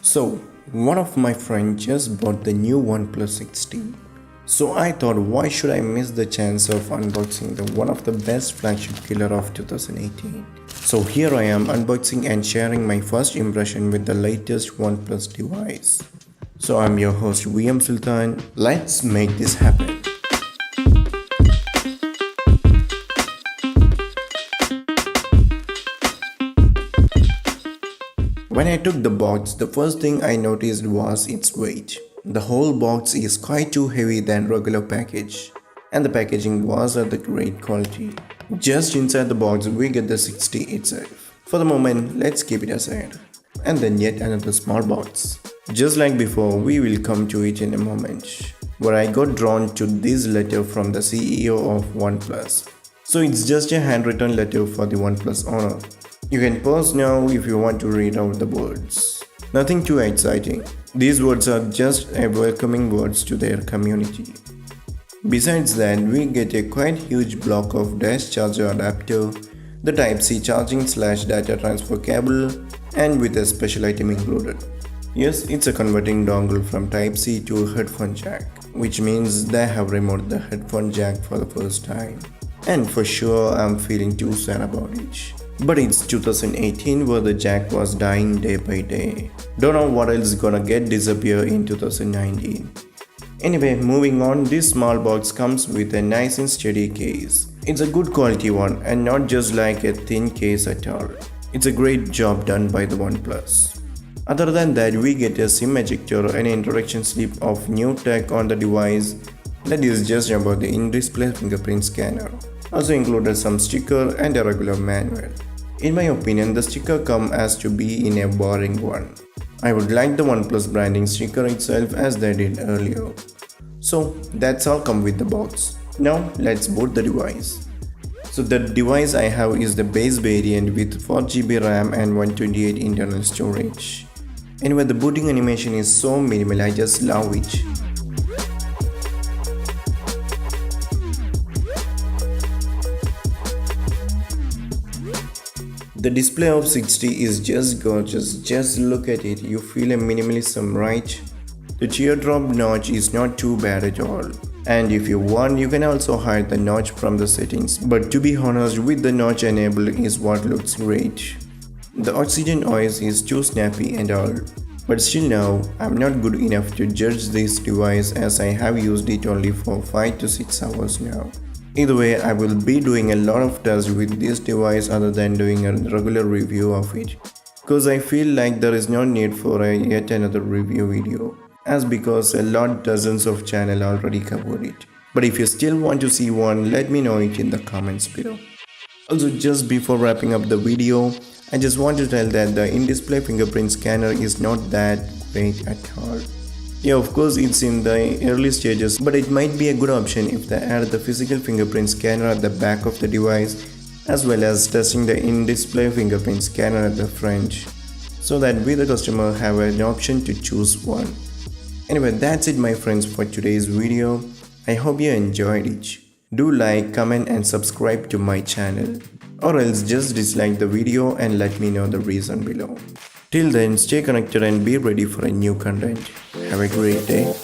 So, one of my friends just bought the new OnePlus 60. So I thought, why should I miss the chance of unboxing one of the best flagship killer of 2018? So here I am unboxing and sharing my first impression with the latest OnePlus device. So I'm your host vmsulthan. Let's make this happen. When I took the box, the first thing I noticed was its weight. The whole box is quite too heavy than regular package, and the packaging was of the great quality. Just inside the box we get the 60 itself. For the moment, let's keep it aside. And then yet another small box. Just like before, we will come to it in a moment, where I got drawn to this letter from the CEO of OnePlus. So it's just a handwritten letter for the OnePlus owner. You can pause now if you want to read out the words. Nothing too exciting. These words are just a welcoming words to their community. Besides that, we get a quite huge block of dash charger adapter, the Type-C charging/data transfer cable, and with a special item included. Yes, it's a converting dongle from Type-C to a headphone jack, which means they have removed the headphone jack for the first time. And for sure, I'm feeling too sad about it. But it's 2018 where the jack was dying day by day. Don't know what else gonna get disappear in 2019. Anyway, moving on, this small box comes with a nice and steady case. It's a good quality one and not just like a thin case at all. It's a great job done by the OnePlus. Other than that, we get a SIM ejector and an introduction slip of new tech on the device that is just about the in-display fingerprint scanner. Also included some sticker and a regular manual. In my opinion, the sticker comes as to be in a boring one. I would like the OnePlus branding sticker itself as they did earlier. So that's all come with the box. Now let's boot the device. So the device I have is the base variant with 4GB RAM and 128 internal storage. Anyway, the booting animation is so minimal, I just love it. The display of 60 is just gorgeous, just look at it, you feel a minimalism, right? The teardrop notch is not too bad at all. And if you want, you can also hide the notch from the settings, but to be honest, with the notch enabled is what looks great. The oxygen OS is too snappy and all. But still now, I'm not good enough to judge this device as I have used it only for 5 to 6 hours now. Either way, I will be doing a lot of tests with this device other than doing a regular review of it, cause I feel like there is no need for yet another review video, as because dozens of channel already covered it. But if you still want to see one, let me know it in the comments below. Also, just before wrapping up the video, I just want to tell that the in-display fingerprint scanner is not that great at all. Yeah, of course it's in the early stages, but it might be a good option if they add the physical fingerprint scanner at the back of the device, as well as testing the in-display fingerprint scanner at the front, so that we the customer have an option to choose one. Anyway, that's it my friends for today's video. I hope you enjoyed it. Do like, comment and subscribe to my channel, or else just dislike the video and let me know the reason below. Till then, stay connected and be ready for a new content. Have a great day.